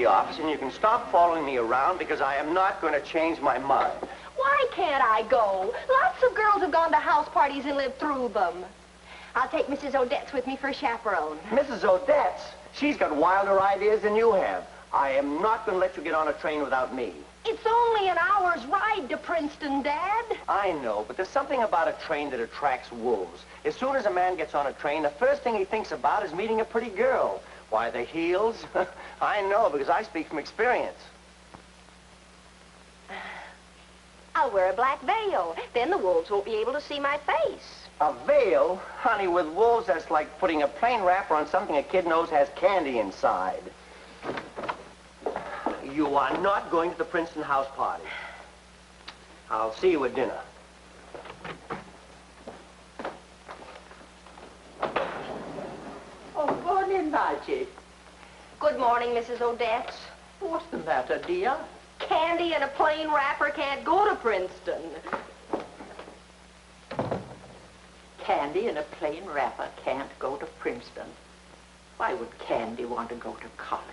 the office, and you can stop following me around because I am not going to change my mind. Why can't I go? Lots of girls have gone to house parties and lived through them. I'll take Mrs. Odetts with me for a chaperone. Mrs. Odetts? She's got wilder ideas than you have. I am not going to let you get on a train without me. It's only an hour's ride to Princeton, Dad. I know, but there's something about a train that attracts wolves. As soon as a man gets on a train, the first thing he thinks about is meeting a pretty girl. Why, the heels? I know, because I speak from experience. I'll wear a black veil. Then the wolves won't be able to see my face. A veil? Honey, with wolves, that's like putting a plain wrapper on something a kid knows has candy inside. You are not going to the Princeton house party. I'll see you at dinner. Oh, morning, Margie. Good morning, Mrs. Odetts. What's the matter, dear? Candy and a plain wrapper can't go to Princeton. Candy in a plain wrapper can't go to Princeton. Why would Candy want to go to college?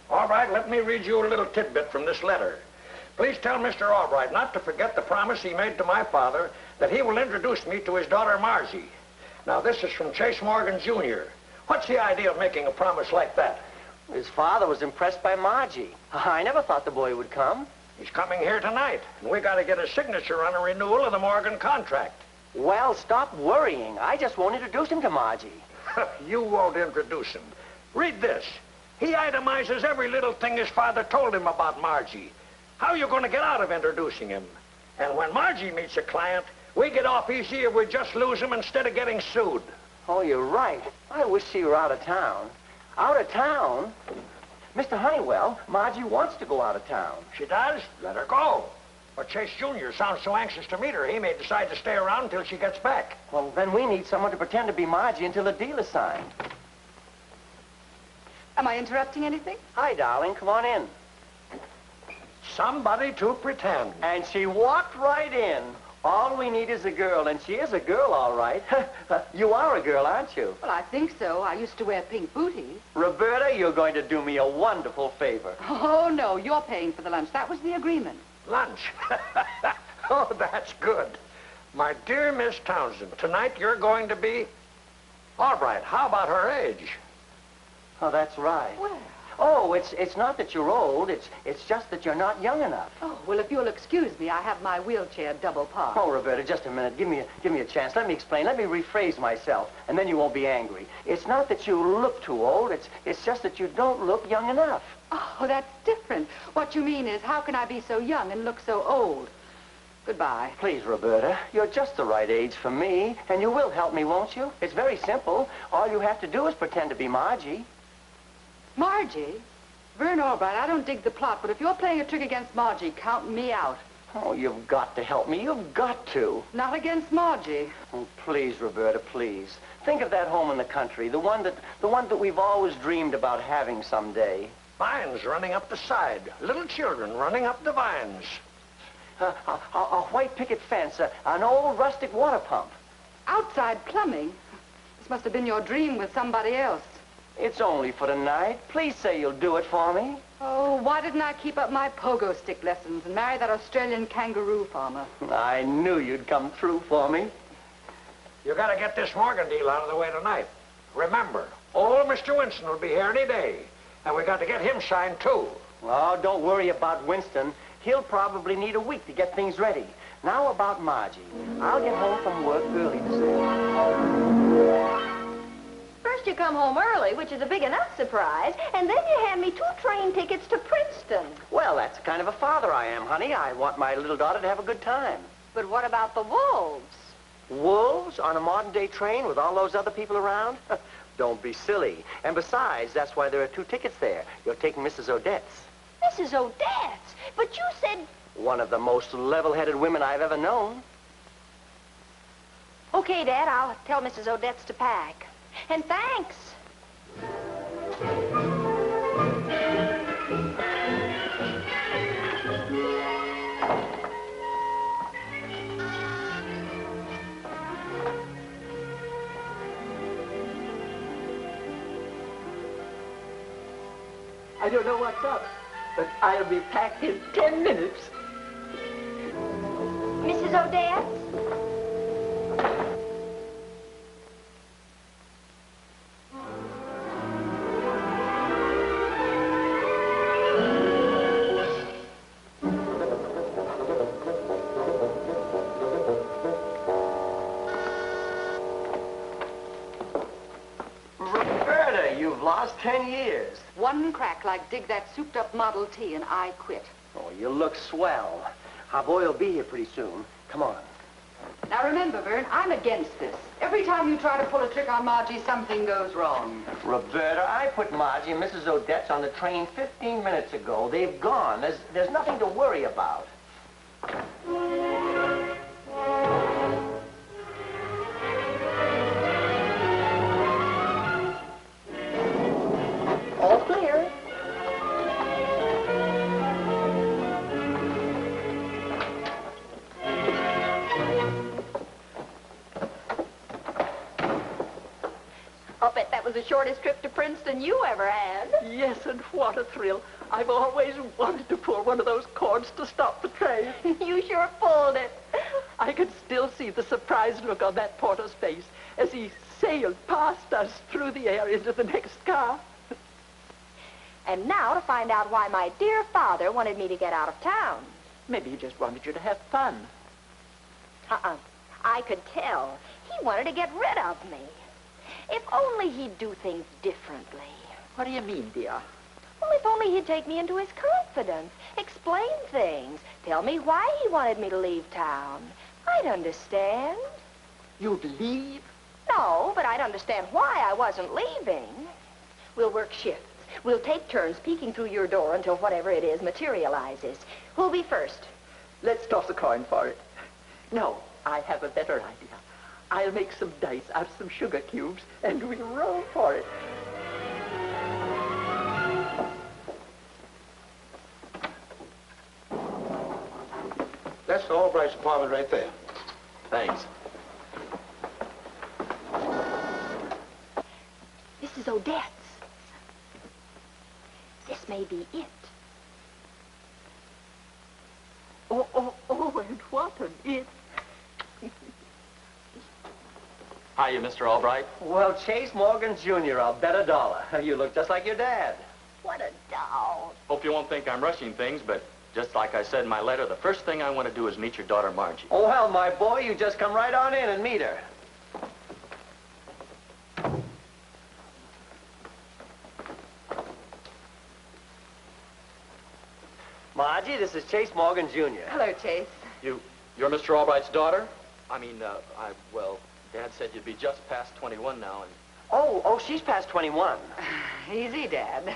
All right, let me read you a little tidbit from this letter. Please tell Mr. Albright not to forget the promise he made to my father that he will introduce me to his daughter, Margie. Now, this is from Chase Morgan, Jr. What's the idea of making a promise like that? His father was impressed by Margie. I never thought the boy would come. He's coming here tonight, and we got to get a signature on a renewal of the Morgan contract. Well, stop worrying. I just won't introduce him to Margie. You won't introduce him. Read this. He itemizes every little thing his father told him about Margie. How are you going to get out of introducing him? And when Margie meets a client, we get off easy if we just lose him instead of getting sued. Oh, you're right. I wish she were out of town. Out of town? Mr. Honeywell, Margie wants to go out of town. She does? Let her go. But Chase Jr. sounds so anxious to meet her, he may decide to stay around until she gets back. Well, then we need someone to pretend to be Margie until the deal is signed. Am I interrupting anything? Hi, darling. Come on in. Somebody to pretend. And she walked right in. All we need is a girl, and she is a girl, all right. You are a girl, aren't you? Well, I think so. I used to wear pink booties. Roberta, you're going to do me a wonderful favor. Oh, no, you're paying for the lunch. That was the agreement. Lunch? Oh, that's good. My dear Miss Townsend, tonight you're going to be... Albright, how about her age? Oh, that's right. Well... Oh, it's not that you're old. It's just that you're not young enough. Oh, well, if you'll excuse me, I have my wheelchair double parked. Oh, Roberta, just a minute. Give me a chance. Let me explain. Let me rephrase myself, and then you won't be angry. It's not that you look too old. It's just that you don't look young enough. Oh, that's different. What you mean is, how can I be so young and look so old? Goodbye. Please, Roberta, you're just the right age for me, and you will help me, won't you? It's very simple. All you have to do is pretend to be Margie. Margie? Vern Albright, I don't dig the plot, but if you're playing a trick against Margie, count me out. Oh, you've got to help me. You've got to. Not against Margie. Oh, please, Roberta, please. Think of that home in the country, the one that we've always dreamed about having someday. Vines running up the side. Little children running up the vines. A white picket fence, an old rustic water pump. Outside plumbing? This must have been your dream with somebody else. It's only for tonight. Please say you'll do it for me. Oh, why didn't I keep up my pogo stick lessons and marry that Australian kangaroo farmer? I knew you'd come through for me. You gotta get this Morgan deal out of the way tonight. Remember, old Mr. Winston will be here any day, and we got to get him signed too. Oh, don't worry about Winston. He'll probably need a week to get things ready. Now about Margie. I'll get home from work early this afternoon. First you come home early, which is a big enough surprise, and then you hand me 2 train tickets to Princeton. Well, that's the kind of a father I am, honey. I want my little daughter to have a good time. But what about the wolves? Wolves on a modern-day train with all those other people around? Don't be silly. And besides, that's why there are 2 tickets there. You're taking Mrs. Odetts. Mrs. Odetts? But you said... One of the most level-headed women I've ever known. Okay, Dad, I'll tell Mrs. Odetts to pack. And thanks. I don't know what's up, but I'll be packed in 10 minutes. Mrs. Odetts? Roberta, you've lost 10 years. One crack like dig that souped-up Model T and I quit. Oh, you look swell. Our boy will be here pretty soon. Come on. Now remember, Vern, I'm against this. Every time you try to pull a trick on Margie, something goes wrong. Roberta, I put Margie and Mrs. Odetts on the train 15 minutes ago. They've gone. There's nothing to worry about. All clear. I'll bet that was the shortest trip to Princeton you ever had. Yes, and what a thrill. I've always wanted to pull one of those cords to stop the train. You sure pulled it. I could still see the surprised look on that porter's face as he sailed past us through the air into the next car. And now to find out why my dear father wanted me to get out of town. Maybe he just wanted you to have fun. I could tell. He wanted to get rid of me. If only he'd do things differently. What do you mean, dear? Well, if only he'd take me into his confidence, explain things, tell me why he wanted me to leave town. I'd understand. You'd leave? No, but I'd understand why I wasn't leaving. We'll work shifts. We'll take turns peeking through your door until whatever it is materializes. Who'll be first? Let's toss a coin for it. No, I have a better idea. I'll make some dice out of some sugar cubes, and we'll roll for it. That's the Albright's apartment right there. Thanks. Mrs. Odetts. This may be it. Oh, and what an it. Hiya, Mr. Albright. Well, Chase Morgan Jr., I'll bet $1. You look just like your dad. What a doll. Hope you won't think I'm rushing things, but just like I said in my letter, the first thing I want to do is meet your daughter, Margie. Oh, well, my boy, you just come right on in and meet her. Margie, this is Chase Morgan Jr. Hello, Chase. You're Mr. Albright's daughter? I mean, well, Dad said you'd be just past 21 now, and... Oh, she's past 21. Easy, Dad.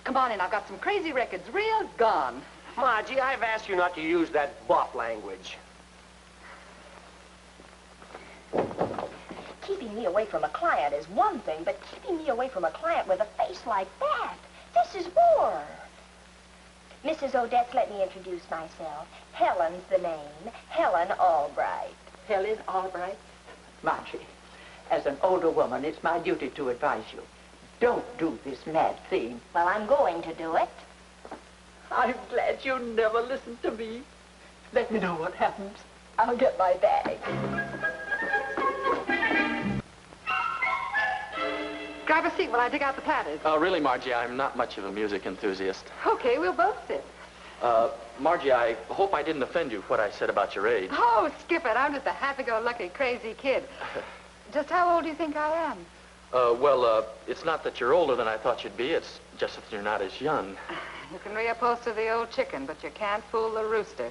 Come on in. I've got some crazy records real gone. Margie, I've asked you not to use that bop language. Keeping me away from a client is one thing, but keeping me away from a client with a face like that, this is war. Mrs. Odetts, let me introduce myself. Helen's the name. Helen Albright. Helen Albright? Margie, as an older woman, it's my duty to advise you. Don't do this mad thing. Well, I'm going to do it. I'm glad you never listened to me. Let me know what happens. I'll get my bag. Grab a seat while I dig out the platters. Really, Margie, I'm not much of a music enthusiast. Okay, we'll both sit. Margie, I hope I didn't offend you what I said about your age. Oh, skip it. I'm just a happy-go-lucky, crazy kid. Just how old do you think I am? It's not that you're older than I thought you'd be. It's just that you're not as young. You can reupholster the old chicken, but you can't fool the rooster.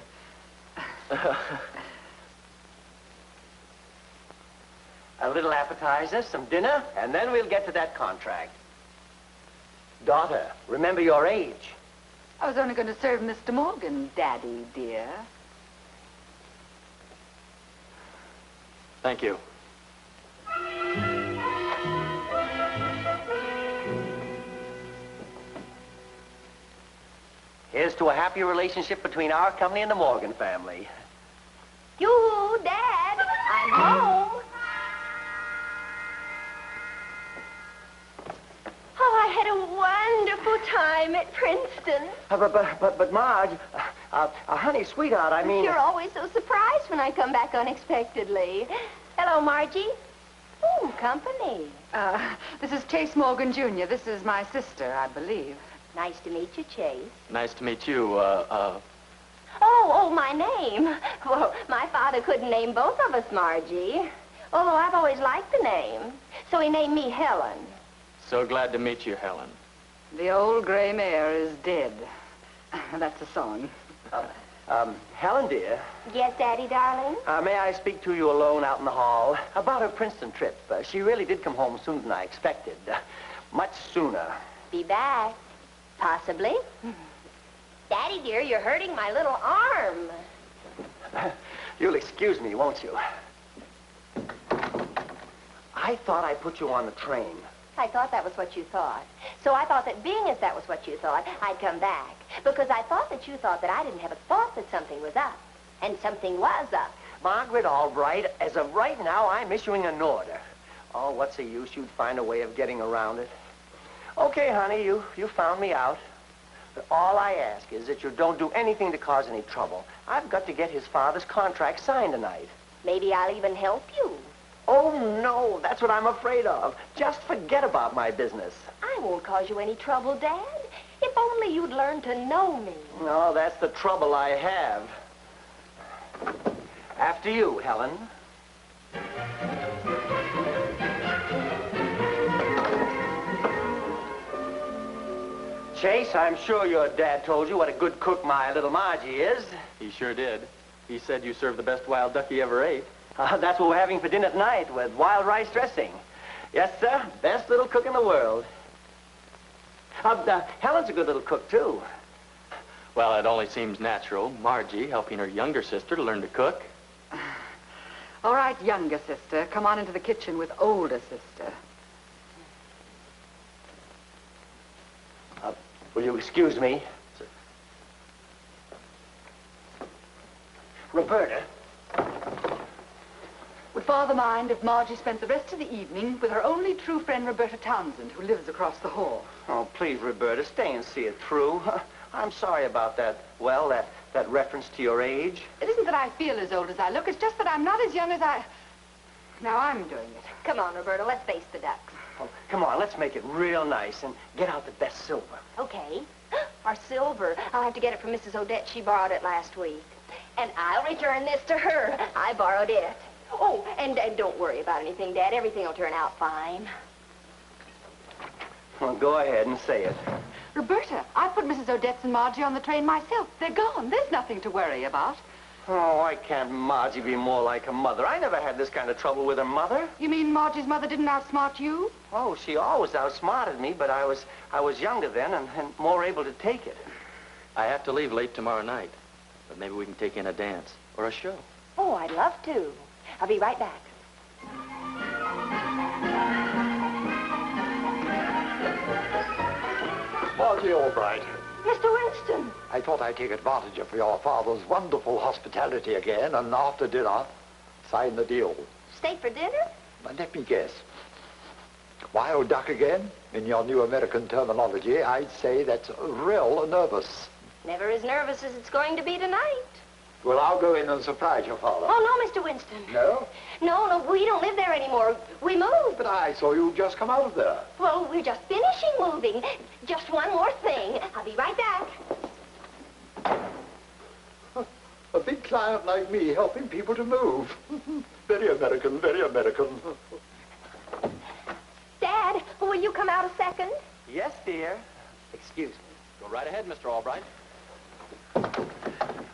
A little appetizer, some dinner, and then we'll get to that contract. Daughter, remember your age. I was only going to serve Mr. Morgan, Daddy, dear. Thank you. Here's to a happy relationship between our company and the Morgan family. You, Dad, I'm home. Oh, I had a wonderful time at Princeton. But Marge, honey, sweetheart, I mean... You're always so surprised when I come back unexpectedly. Hello, Margie. Ooh, company. This is Chase Morgan, Jr. This is my sister, I believe. Nice to meet you, Chase. Nice to meet you, Oh, my name. Well, my father couldn't name both of us Margie. Although I've always liked the name. So he named me Helen. So glad to meet you, Helen. The old gray mare is dead. That's a song. Helen, dear. Yes, Daddy, darling? May I speak to you alone out in the hall? About her Princeton trip. She really did come home sooner than I expected. Much sooner. Be back. Possibly. Daddy, dear, you're hurting my little arm. You'll excuse me, won't you? I thought I put you on the train. I thought that was what you thought. So I thought that being as that was what you thought, I'd come back. Because I thought that you thought that I didn't have a thought that something was up. And something was up. Margaret Albright, as of right now, I'm issuing an order. Oh, what's the use? You'd find a way of getting around it. Okay, honey, you found me out. But all I ask is that you don't do anything to cause any trouble. I've got to get his father's contract signed tonight. Maybe I'll even help you. Oh, no, that's what I'm afraid of. Just forget about my business. I won't cause you any trouble, Dad. If only you'd learn to know me. No, that's the trouble I have. After you, Helen. Chase, I'm sure your dad told you what a good cook my little Margie is. He sure did. He said you served the best wild duck he ever ate. That's what we're having for dinner tonight with wild rice dressing. Yes, sir. Best little cook in the world. Helen's a good little cook, too. Well, it only seems natural. Margie helping her younger sister to learn to cook. All right, younger sister, come on into the kitchen with older sister. Will you excuse me? Sir. Roberta. Would Father mind if Margie spent the rest of the evening with her only true friend, Roberta Townsend, who lives across the hall? Oh, please, Roberta, stay and see it through. I'm sorry about that, well, that reference to your age. It isn't that I feel as old as I look, it's just that I'm not as young as I... Now I'm doing it. Come on, Roberta, let's face the ducks. Oh, come on, let's make it real nice and get out the best silver. Okay. Our silver. I'll have to get it from Mrs. Odetts. She borrowed it last week. And I'll return this to her. I borrowed it. Oh, and don't worry about anything, Dad. Everything will turn out fine. Well, go ahead and say it. Roberta, I put Mrs. Odetts and Margie on the train myself. They're gone. There's nothing to worry about. Oh, why can't Margie be more like her mother? I never had this kind of trouble with her mother. You mean Margie's mother didn't outsmart you? Oh, she always outsmarted me, but I was younger then and more able to take it. I have to leave late tomorrow night. But maybe we can take in a dance or a show. Oh, I'd love to. I'll be right back. Margie Albright. Mr. Winston. I thought I'd take advantage of your father's wonderful hospitality again, and after dinner, sign the deal. Stay for dinner? But let me guess. Wild duck again? In your new American terminology, I'd say that's real nervous. Never as nervous as it's going to be tonight. Well, I'll go in and surprise your father. Oh, no, Mr. Winston. No? No, we don't live there anymore. We moved. But I saw you just come out of there. Well, we're just finishing moving. Just one more thing. I'll be right back. A big client like me helping people to move. Very American, very American. Dad, will you come out a second? Yes, dear. Excuse me. Go right ahead, Mr. Albright.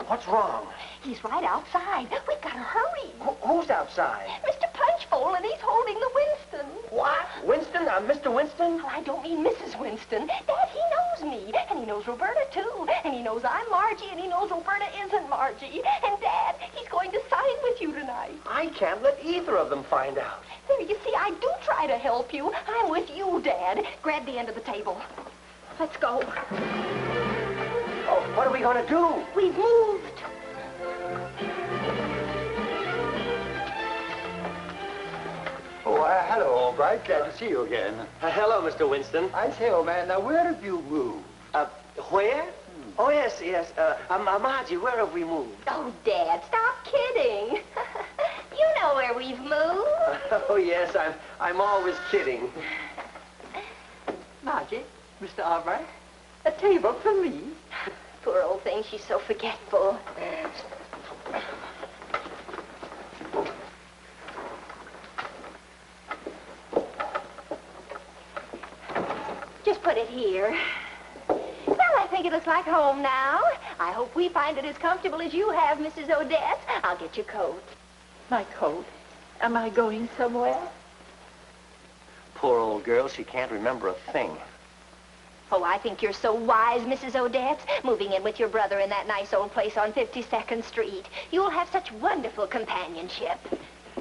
What's wrong? He's right outside. We've got to hurry. Who's outside? Mr. Punchbowl, and he's holding the Winston. What? Winston? Mr. Winston? Oh, I don't mean Mrs. Winston. Dad, he knows me. And he knows Roberta, too. And he knows I'm Margie, and he knows Roberta isn't Margie. And, Dad, he's going to sign with you tonight. I can't let either of them find out. There, you see, I do try to help you. I'm with you, Dad. Grab the end of the table. Let's go. Oh, what are we going to do? We've moved. Oh, hello, Albright. Glad to see you again. Hello, Mr. Winston. I say, old man, now where have you moved? Where? Oh, yes, yes. Margie, where have we moved? Oh, Dad, stop kidding. You know where we've moved. Oh, yes, I'm always kidding. Margie, Mr. Albright, a table for me. Poor old thing, she's so forgetful. Just put it here. Well, I think it looks like home now. I hope we find it as comfortable as you have, Mrs. Odetts. I'll get your coat. My coat. Am I going somewhere? Poor old girl, she can't remember a thing. Oh, I think you're so wise, Mrs. Odetts, moving in with your brother in that nice old place on 52nd Street. You'll have such wonderful companionship.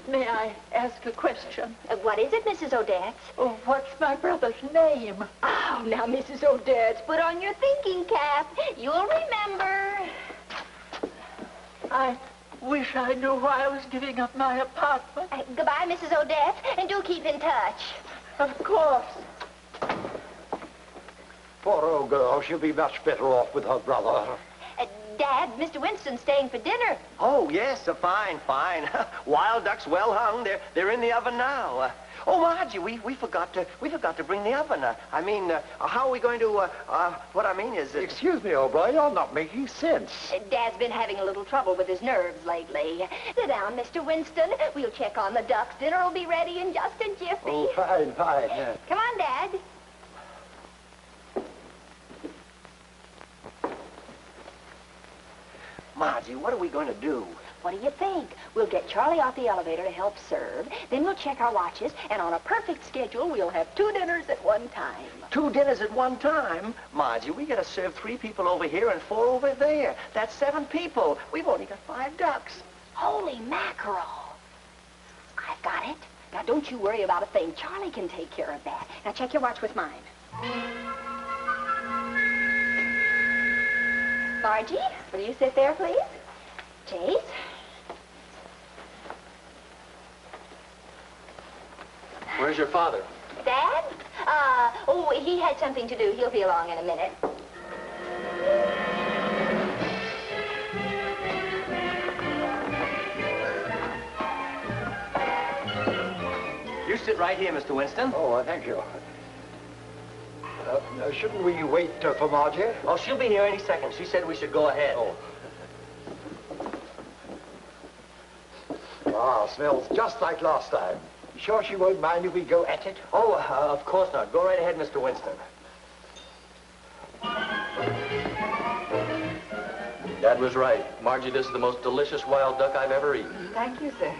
May I ask a question? What is it, Mrs. Odetts? Oh, what's my brother's name? Oh, now, Mrs. Odetts, put on your thinking cap. You'll remember. I wish I knew why I was giving up my apartment. Goodbye, Mrs. Odetts, and do keep in touch. Of course. Poor old girl, she'll be much better off with her brother. Dad, Mr. Winston's staying for dinner. Oh, yes, fine, fine. Wild ducks well hung. They're in the oven now. Oh, Margie, we forgot to bring the oven. How are we going to, what I mean is... Excuse me, Albright, you're not making sense. Dad's been having a little trouble with his nerves lately. Sit down, Mr. Winston. We'll check on the ducks. Dinner will be ready in just a jiffy. Oh, fine, fine. Come on, Dad. Margie, what are we going to do? What do you think? We'll get Charlie off the elevator to help serve. Then we'll check our watches, and on a perfect schedule, we'll have 2 dinners at one time. 2 dinners at one time? Margie, we got to serve 3 people over here and 4 over there. That's 7 people. We've only got 5 ducks. Holy mackerel. I've got it. Now, don't you worry about a thing. Charlie can take care of that. Now, check your watch with mine. Margie, will you sit there, please? Chase? Where's your father? Dad? He had something to do. He'll be along in a minute. You sit right here, Mr. Winston. Oh, thank you. Shouldn't we wait for Margie? Oh, she'll be here any second. She said we should go ahead. Oh. Ah, smells just like last time. Sure she won't mind if we go at it? Oh, of course not. Go right ahead, Mr. Winston. Dad was right. Margie, this is the most delicious wild duck I've ever eaten. Thank you, sir.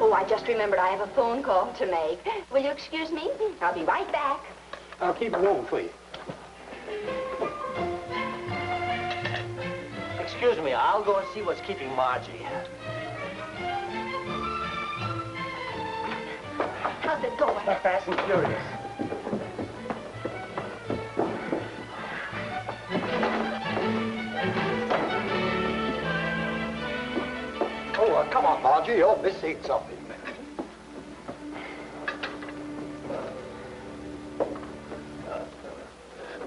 Oh, I just remembered I have a phone call to make. Will you excuse me? I'll be right back. I'll keep it warm for you. Excuse me, I'll go and see what's keeping Margie. How's it going? Fast and furious. Oh, come on, Margie, you're missing something.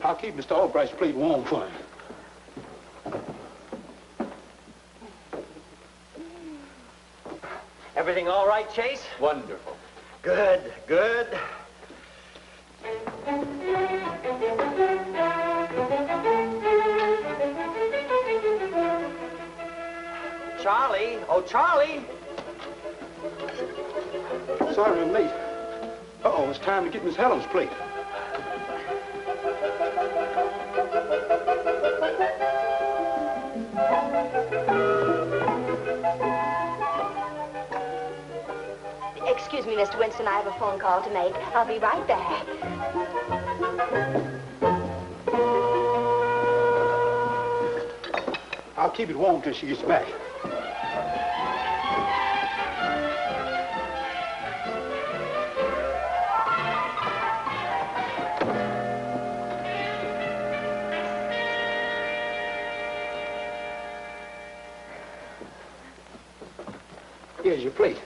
I'll keep Mr. Albright's plate warm for him. Everything all right, Chase? Wonderful. Good, good. Charlie! Oh, Charlie! Sorry I'm late. Uh-oh, it's time to get Miss Helen's plate. Excuse me, Mr. Winston, I have a phone call to make. I'll be right back. I'll keep it warm till she gets back. Here's your plate.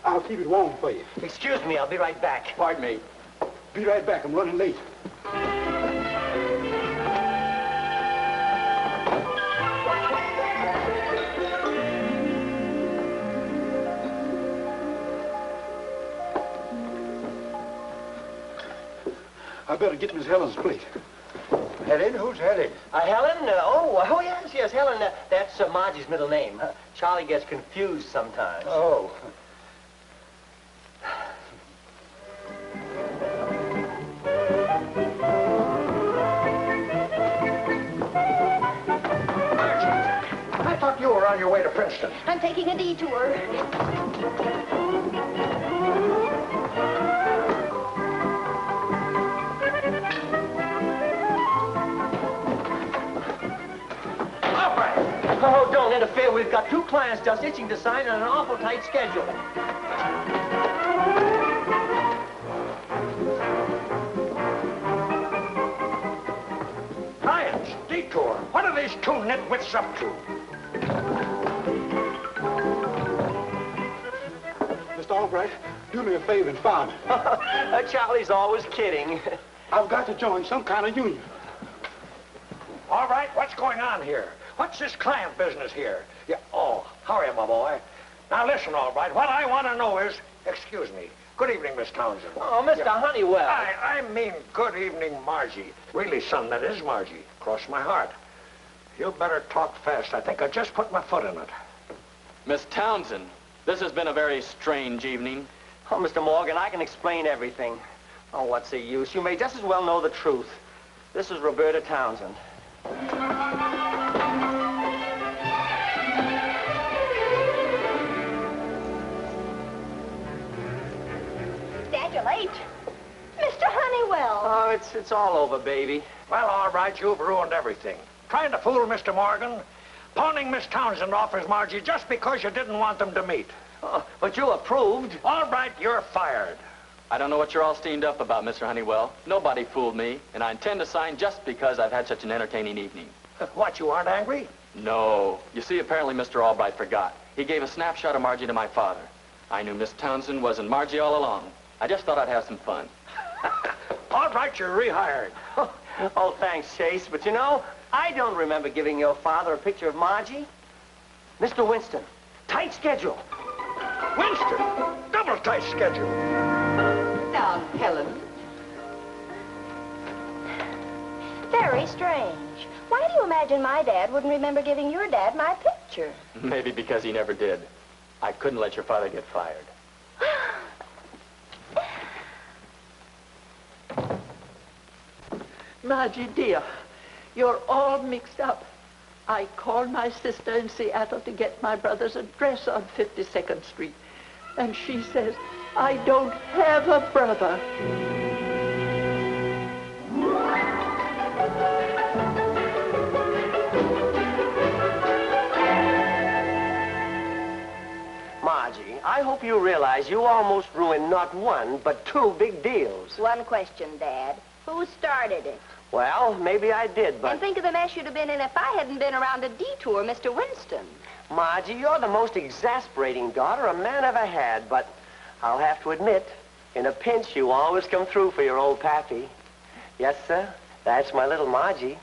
I'll keep it warm for you. Excuse me, I'll be right back. Pardon me. Be right back. I'm running late. I better get Miss Helen's plate. Helen? Who's Helen? Helen? Oh, yes, Helen. That's Margie's middle name. Charlie gets confused sometimes. Oh. I thought you were on your way to Princeton. I'm taking a detour. Oh, don't interfere. We've got 2 clients just itching to sign on an awful tight schedule. Clients, detour. What are these 2 nitwits up to? Mr. Albright, do me a favor and find me. Charlie's always kidding. I've got to join some kind of union. All right, what's going on here? What's this client business here? Yeah, oh, hurry, my boy. Now listen, Albright, what I want to know is, excuse me, good evening, Miss Townsend. Oh, Mr. Honeywell. I mean, good evening, Margie. Really, son, that is Margie. Cross my heart. You better talk fast. I think I just put my foot in it. Miss Townsend, this has been a very strange evening. Oh, Mr. Morgan, I can explain everything. Oh, what's the use? You may just as well know the truth. This is Roberta Townsend. Dad, you're late. Mr. Honeywell. Oh, it's all over, baby. Well, all right, you've ruined everything. Trying to fool Mr. Morgan, pawning Miss Townsend off as Margie just because you didn't want them to meet. Oh, but you approved. All right, you're fired. I don't know what you're all steamed up about, Mr. Honeywell. Nobody fooled me, and I intend to sign just because I've had such an entertaining evening. What, you aren't angry? No. You see, apparently Mr. Albright forgot. He gave a snapshot of Margie to my father. I knew Miss Townsend wasn't Margie all along. I just thought I'd have some fun. All right, you're rehired. Oh, thanks, Chase. But you know, I don't remember giving your father a picture of Margie. Mr. Winston, tight schedule. Winston, double tight schedule. Now, Helen. Very strange. Why do you imagine my dad wouldn't remember giving your dad my picture? Maybe because he never did. I couldn't let your father get fired. Margie, dear, you're all mixed up. I called my sister in Seattle to get my brother's address on 52nd Street. And she says, I don't have a brother. Margie, I hope you realize you almost ruined not one, but 2 big deals. One question, Dad. Who started it? Well, maybe I did, but... And think of the mess you'd have been in if I hadn't been around a detour, Mr. Winston. Margie, you're the most exasperating daughter a man ever had, but I'll have to admit, in a pinch, you always come through for your old pappy. Yes, sir, that's my little Margie.